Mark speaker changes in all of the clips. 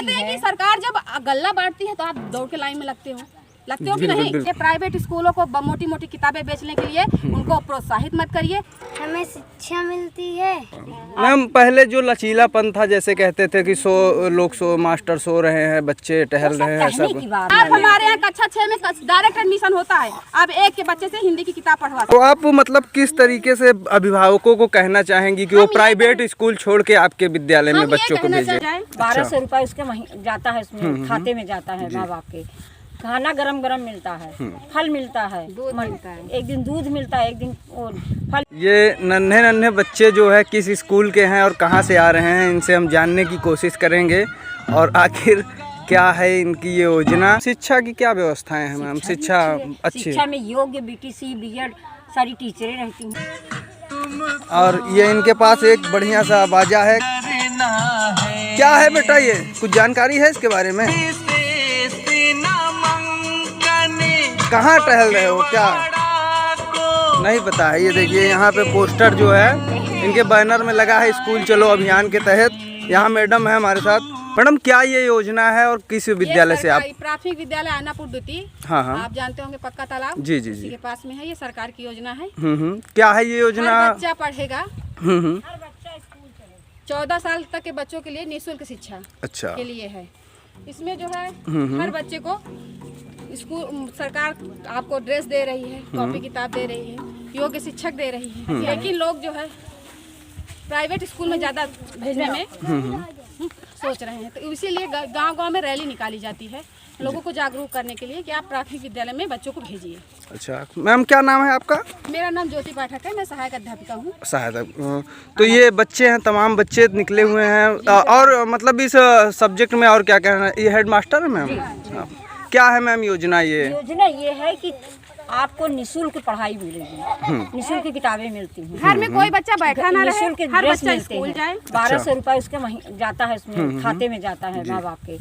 Speaker 1: कहते हैं कि सरकार जब गल्ला बांटती है तो आप दौड़ के लाइन में लगते हो कि नहीं। ये प्राइवेट स्कूलों को मोटी मोटी किताबें बेचने के लिए उनको प्रोत्साहित मत करिए।
Speaker 2: हमें शिक्षा मिलती है।
Speaker 3: मैम पहले जो लचीलापन था, जैसे कहते थे कि मास्टर सो रहे हैं, बच्चे टहल रहे हैं, सब।
Speaker 1: आप हमारे यहाँ कक्षा 6 में डायरेक्ट एडमिशन होता है, आप एक के बच्चे से हिंदी की किताब पढ़वा।
Speaker 3: तो आप मतलब किस तरीके से अभिभावकों को कहना चाहेंगी कि वो प्राइवेट स्कूल छोड़ के आपके विद्यालय में बच्चों को भेजें?
Speaker 4: 1200 रुपए उसके जाता है, उसमें खाते में जाता है माँ बाप के। खाना गरम गरम मिलता है, फल मिलता है, दूध मिलता है, एक दिन दूध मिलता है, एक दिन और फल।
Speaker 3: ये नन्हे नन्हे बच्चे जो है किस स्कूल के हैं और कहाँ से आ रहे हैं, इनसे हम जानने की कोशिश करेंगे और आखिर क्या है इनकी ये योजना। शिक्षा की क्या व्यवस्थाएं हैं मैम? शिक्षा अच्छी,
Speaker 4: शिक्षा में योग्य BTC BEd सारी टीचरें रहती हैं।
Speaker 3: और ये इनके पास एक बढ़िया सा बाजा है। क्या है बेटा ये, कुछ जानकारी है इसके बारे में? कहाँ टहल रहे हो, क्या नहीं पता है? ये देखिए यहाँ पे पोस्टर जो है इनके बैनर में लगा है स्कूल चलो अभियान के तहत। यहाँ मैडम है हमारे साथ। मैडम क्या ये योजना है और किस विद्यालय से आप?
Speaker 1: प्राथमिक विद्यालय आनापुर द्वितीय।
Speaker 3: हाँ,
Speaker 1: आप जानते होंगे पक्का तालाब
Speaker 3: जी जी
Speaker 1: जी
Speaker 3: जी
Speaker 1: के पास में है। ये सरकार की योजना है।
Speaker 3: क्या है ये योजना?
Speaker 1: हर बच्चा पढ़ेगा। 14 साल तक के बच्चों के लिए निःशुल्क शिक्षा
Speaker 3: अच्छा
Speaker 1: के लिए है। इसमें जो है हर बच्चे को स्कूल सरकार आपको ड्रेस दे रही है, कॉपी किताब दे रही है, योग्य शिक्षक दे रही है। लेकिन लोग जो है प्राइवेट स्कूल में ज़्यादा भेजने में सोच रहे हैं, तो इसीलिए गांव-गांव में रैली निकाली जाती है लोगों को जागरूक करने के लिए कि आप प्राथमिक विद्यालय में बच्चों को भेजिए।
Speaker 3: अच्छा मैम, क्या नाम है आपका?
Speaker 1: मेरा नाम ज्योति पाठक है, मैं सहायक अध्यापिका हूँ।
Speaker 3: सहायक। तो ये बच्चे हैं, तमाम बच्चे निकले हुए हैं। और मतलब इस सब्जेक्ट में और क्या कहना है? ये हेडमास्टर है मैम? क्या है मैम योजना? ये
Speaker 4: है कि आपको निःशुल्क पढ़ाई मिलेगी, निःशुल्क किताबें मिलती हैं,
Speaker 1: घर में कोई बच्चा बैठा ना रहे, हर बच्चा स्कूल जाए।
Speaker 4: 1200 रुपए उसके जाता है, उसमें खाते में जाता है माँ बाप के।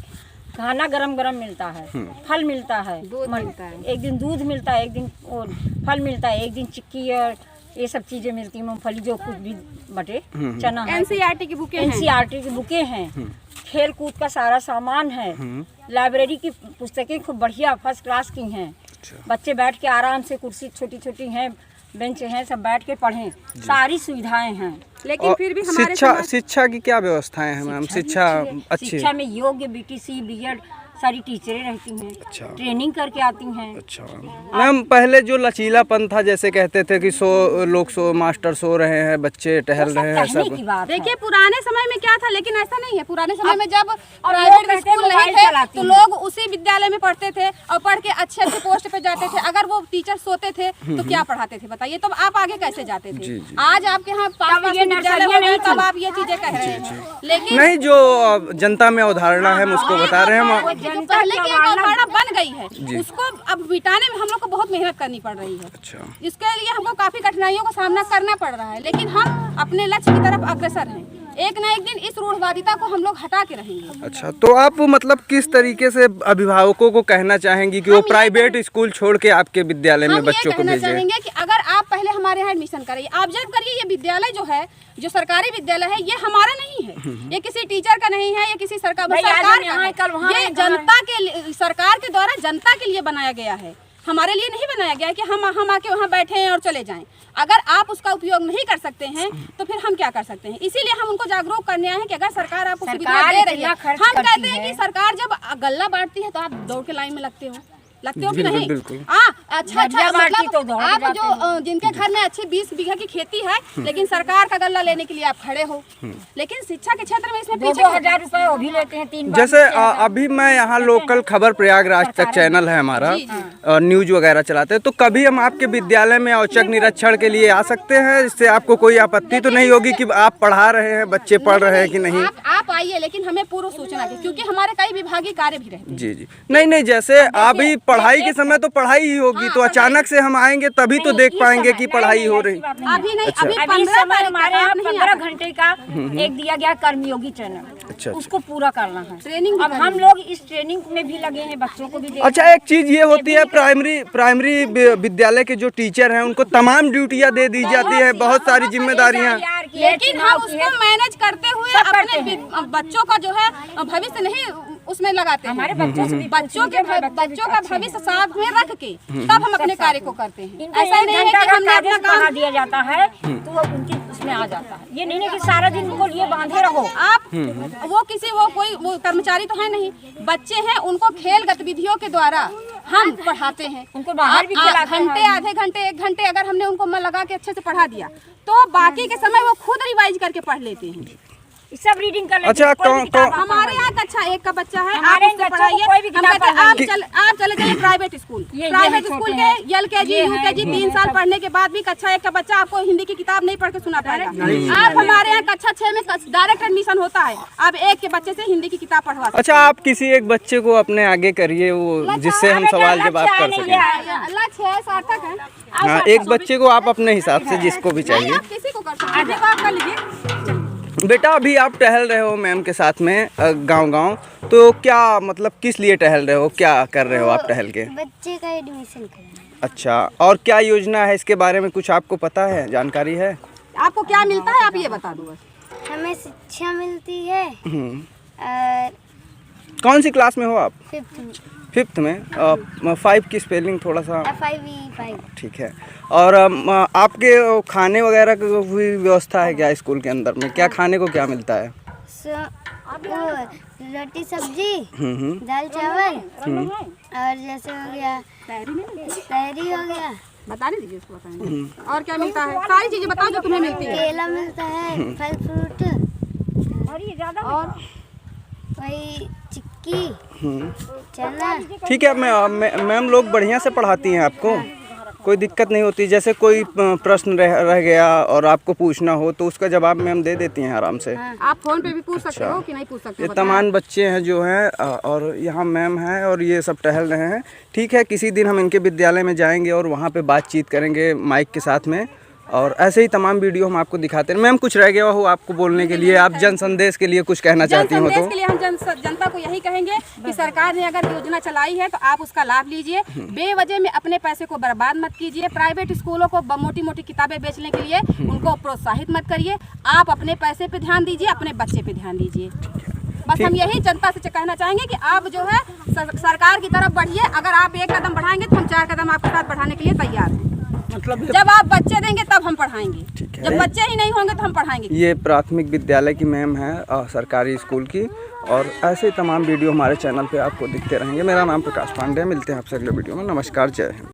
Speaker 4: खाना गरम गरम मिलता है, फल मिलता है,
Speaker 1: दूध मिलता है,
Speaker 4: एक दिन दूध मिलता है, एक दिन और फल मिलता है, एक दिन चिक्की और ये सब चीजें मिलती हैं, मूंगफली जो कुछ भी बटे, चना है।
Speaker 1: NCERT की बुकें हैं,
Speaker 4: खेल कूद का सारा सामान है, लाइब्रेरी की पुस्तकें खूब बढ़िया फर्स्ट क्लास की हैं। बच्चे बैठ के आराम से, कुर्सी छोटी छोटी हैं, बेंच हैं, सब बैठ के पढ़ें, सारी सुविधाएं हैं।
Speaker 1: लेकिन फिर भी हमारे
Speaker 3: शिक्षा की क्या व्यवस्थाएं हैं मैम? शिक्षा अच्छी,
Speaker 4: शिक्षा में योग्य BTC BEd सारी टीचरें रहती हैं।
Speaker 3: अच्छा,
Speaker 4: ट्रेनिंग करके आती हैं।
Speaker 3: अच्छा मैम, पहले जो लचीलापन था, जैसे कहते थे कि मास्टर सो रहे हैं, बच्चे टहल रहे हैं, सब।
Speaker 1: देखिए पुराने समय में क्या था, लेकिन ऐसा नहीं है। पुराने समय में जब प्राइवेट स्कूल नहीं थे तो लोग उसी विद्यालय में पढ़ते थे और पढ़ के अच्छे अच्छे पोस्ट पे जाते थे। अगर वो टीचर सोते थे तो क्या पढ़ाते थे बताइए? तो आप आगे कैसे जाते थे? आज आपके यहाँ तब आप ये चीजें कह रहे हैं, लेकिन
Speaker 3: नहीं, जो जनता में अवधारणा है उसको बता रहे हैं।
Speaker 1: पहले की एक अवधारणा बन गई है, उसको अब मिटाने में हम लोग को बहुत मेहनत करनी पड़ रही है।
Speaker 3: अच्छा,
Speaker 1: इसके लिए हमको काफी कठिनाइयों का सामना करना पड़ रहा है, लेकिन हम अपने लक्ष्य की तरफ अग्रसर हैं। एक न एक दिन इस रूढ़वादिता को हम लोग हटा के रहेंगे।
Speaker 3: अच्छा, तो आप मतलब किस तरीके से अभिभावकों को कहना चाहेंगी कि वो प्राइवेट स्कूल छोड़ के आपके विद्यालय में बच्चों को भेजें?
Speaker 1: चाहेंगे कि अगर आप पहले हमारे यहाँ एडमिशन कराइए, ऑब्जर्व करिए, ये विद्यालय जो है, जो सरकारी विद्यालय है, ये हमारा नहीं है, ये किसी टीचर का नहीं है, ये किसी सरकार का है। ये जनता के, सरकार के द्वारा जनता के लिए बनाया गया है, हमारे लिए नहीं बनाया गया है कि हम आके वहाँ बैठे और चले जाएं। अगर आप उसका उपयोग नहीं कर सकते हैं तो फिर हम क्या कर सकते हैं? इसीलिए हम उनको जागरूक करने आए हैं कि अगर सरकार आपको सुविधा दे रही है, हम कहते हैं कि सरकार जब गल्ला बांटती है तो आप दौड़ के लाइन में लगते हो कि नहीं? अच्छा मतलब आप जो जिनके घर में अच्छी 20 बीघा की खेती है, लेकिन सरकार का गल्ला लेने के लिए आप खड़े हो, लेकिन शिक्षा के क्षेत्र में इसमें पीछे
Speaker 4: 2000 रुपए वो भी लेते हैं 3
Speaker 3: जैसे अभी मैं यहाँ लोकल खबर प्रयागराज तक चैनल है हमारा, न्यूज वगैरह चलाते हैं, तो कभी हम आपके विद्यालय में औचक निरीक्षण के लिए आ सकते हैं? इससे आपको कोई आपत्ति तो नहीं होगी कि आप पढ़ा रहे हैं, बच्चे पढ़ रहे हैं कि नहीं?
Speaker 1: आप आइए, लेकिन हमें पूर्व सूचना की, क्योंकि हमारे कई विभागीय कार्य भी रहते हैं।
Speaker 3: जी जी, नहीं, जैसे अभी पढ़ाई के समय तो पढ़ाई ही होगी, तो अचानक से हम आएंगे तभी तो देख पाएंगे कि पढ़ाई हो रही।
Speaker 1: अभी नहीं,
Speaker 3: अच्छा,
Speaker 1: अभी
Speaker 4: हमारे यहाँ 15 घंटे का एक दिया गया कर्मयोगी ट्रेनिंग,
Speaker 3: अच्छा,
Speaker 4: उसको पूरा करना है।
Speaker 1: ट्रेनिंग
Speaker 4: अब हम लोग इस ट्रेनिंग में भी लगे हैं, बच्चों को भी।
Speaker 3: अच्छा, एक चीज ये होती है, प्राइमरी विद्यालय के जो टीचर हैं उनको तमाम ड्यूटियां दे दी जाती है, बहुत सारी जिम्मेदारियां।
Speaker 4: की है,
Speaker 1: लेकिन
Speaker 4: चुनाव
Speaker 1: हम
Speaker 4: की है।
Speaker 1: उसको मैनेज करते हुए
Speaker 4: सब करते
Speaker 1: अपने
Speaker 4: हैं।
Speaker 1: बच्चों का जो है भविष्य नहीं उसमें लगाते हैं।
Speaker 4: हमारे बच्चों से भी
Speaker 1: बच्चों का भविष्य साथ में रख के तब हम अपने कार्य को करते हैं।
Speaker 4: इनको
Speaker 1: ऐसा नहीं है कि हमने अपना
Speaker 4: पढ़ा
Speaker 1: काम
Speaker 4: दिया जाता है तो वो उनकी उसमें आ जाता है। ये नहीं है कि सारा दिन उनको लिए बांधे रहो।
Speaker 1: आप वो कर्मचारी तो है नहीं, बच्चे हैं, उनको खेल गतिविधियों के द्वारा हम पढ़ाते हैं।
Speaker 4: उनको बाहर भी खिलाते हैं।
Speaker 1: घंटे आधे घंटे 1 घंटे अगर हमने उनको मन लगा के अच्छे से पढ़ा दिया तो बाकी के समय वो खुद रिवाइज करके पढ़ लेते हैं।
Speaker 4: सब रीडिंग कर लेते
Speaker 3: अच्छा,
Speaker 4: हैं। कोई भी किताब आप
Speaker 1: हमारे यहाँ कक्षा 1 का बच्चा है,
Speaker 4: हमारे
Speaker 1: आप उसको
Speaker 4: बच्चों को
Speaker 1: पढ़ाइए।
Speaker 4: कोई भी
Speaker 1: हम
Speaker 4: किताब
Speaker 1: कहते हैं
Speaker 4: पढ़ाइए।
Speaker 1: आप चले जाइए प्राइवेट स्कूल।
Speaker 4: ये
Speaker 1: प्राइवेट
Speaker 4: छोटे
Speaker 1: स्कूल
Speaker 4: हैं।
Speaker 1: के LKG
Speaker 4: ये
Speaker 1: UKG
Speaker 4: हैं,
Speaker 1: 3 साल पढ़ने के बाद भी कक्षा 1 का बच्चा आपको हिंदी की किताब नहीं पढ़ के सुना पाएगा। आप हमारे यहाँ कक्षा 6 में डायरेक्ट एडमिशन होता है, आप 1 के बच्चे से हिंदी की किताब पढ़वा सकते हैं।
Speaker 3: अच्छा, आप किसी एक बच्चे को अपने आगे करिए, वो जिससे हम सवाल जवाब कर सकें।
Speaker 1: लक्ष्य है, सार्थक है।
Speaker 3: हाँ, एक बच्चे को आप अपने हिसाब से जिसको भी चाहिए।
Speaker 1: आप किसी को कर सकते हैं, देखो आप कर लीजिए।
Speaker 3: बेटा, अभी आप टहल रहे हो मैम के साथ में गांव-गांव, तो क्या मतलब किस लिए टहल रहे हो, क्या कर रहे हो आप टहल के?
Speaker 2: बच्चे का एडमिशन करना।
Speaker 3: अच्छा, और क्या योजना है इसके बारे में कुछ आपको पता है, जानकारी है?
Speaker 1: आपको क्या मिलता है आप ये बता दो बस।
Speaker 2: हमें शिक्षा मिलती है
Speaker 3: हम्म।
Speaker 2: और
Speaker 3: कौन सी क्लास में हो आप?
Speaker 2: 5th में
Speaker 3: 5th में। 5 की स्पेलिंग थोड़ा सा
Speaker 2: FIV5।
Speaker 3: ठीक है। और आपके खाने वगैरह की हुई व्यवस्था है क्या स्कूल के अंदर में? क्या खाने को क्या मिलता है?
Speaker 2: रोटी सब्जी,
Speaker 3: हम्म।
Speaker 2: दाल चावल और जैसे हो गया तहरी हो गया,
Speaker 1: बता नहीं दीजिए उसको बताएंगे। और क्या मिलता है? सारी चीजें बताओ जो तुम्हें मिलती है।
Speaker 2: केला मिलता है, फल फ्रूट
Speaker 4: और ये ज्यादा
Speaker 1: और
Speaker 2: वही चिक्की, चना।
Speaker 3: ठीक है। मैम लोग बढ़िया से पढ़ाती हैं आपको, कोई दिक्कत नहीं होती। जैसे कोई प्रश्न रह गया और आपको पूछना हो तो उसका जवाब मैम दे देती हैं आराम से।
Speaker 1: आप फोन पे भी पूछ सकते हो कि नहीं पूछ सकते
Speaker 3: ये
Speaker 1: हो?
Speaker 3: तमाम बच्चे हैं जो हैं और यहाँ मैम हैं और ये सब टहल रहे हैं। ठीक है, किसी दिन हम इनके विद्यालय में जाएंगे और वहाँ पे बातचीत करेंगे माइक के साथ में, और ऐसे ही तमाम वीडियो हम आपको दिखाते हैं। मैम, कुछ रह गया हो आपको बोलने के लिए, आप जन संदेश के लिए कुछ कहना चाहती हो तो?
Speaker 1: संदेश के लिए हम जनता को यही कहेंगे कि सरकार ने अगर योजना चलाई है तो आप उसका लाभ लीजिए। बेवजह में अपने पैसे को बर्बाद मत कीजिए। प्राइवेट स्कूलों को मोटी मोटी किताबें बेचने के लिए उनको प्रोत्साहित मत करिए। आप अपने पैसे पे ध्यान दीजिए, अपने बच्चे पे ध्यान दीजिए। बस हम यही जनता से कहना चाहेंगे कि आप जो है सरकार की तरफ बढ़िए। अगर आप 1 कदम बढ़ाएंगे तो हम 4 कदम आपके साथ बढ़ाने के लिए तैयार हैं।
Speaker 3: मतलब
Speaker 1: जब आप बच्चे देंगे तब हम पढ़ाएंगे, जब बच्चे ही नहीं होंगे तो हम पढ़ाएंगे।
Speaker 3: ये प्राथमिक विद्यालय की मैम है सरकारी स्कूल की, और ऐसे तमाम वीडियो हमारे चैनल पे आपको दिखते रहेंगे। मेरा नाम प्रकाश पांडे, मिलते हैं आपसे अगले वीडियो में। नमस्कार, जय हिंद।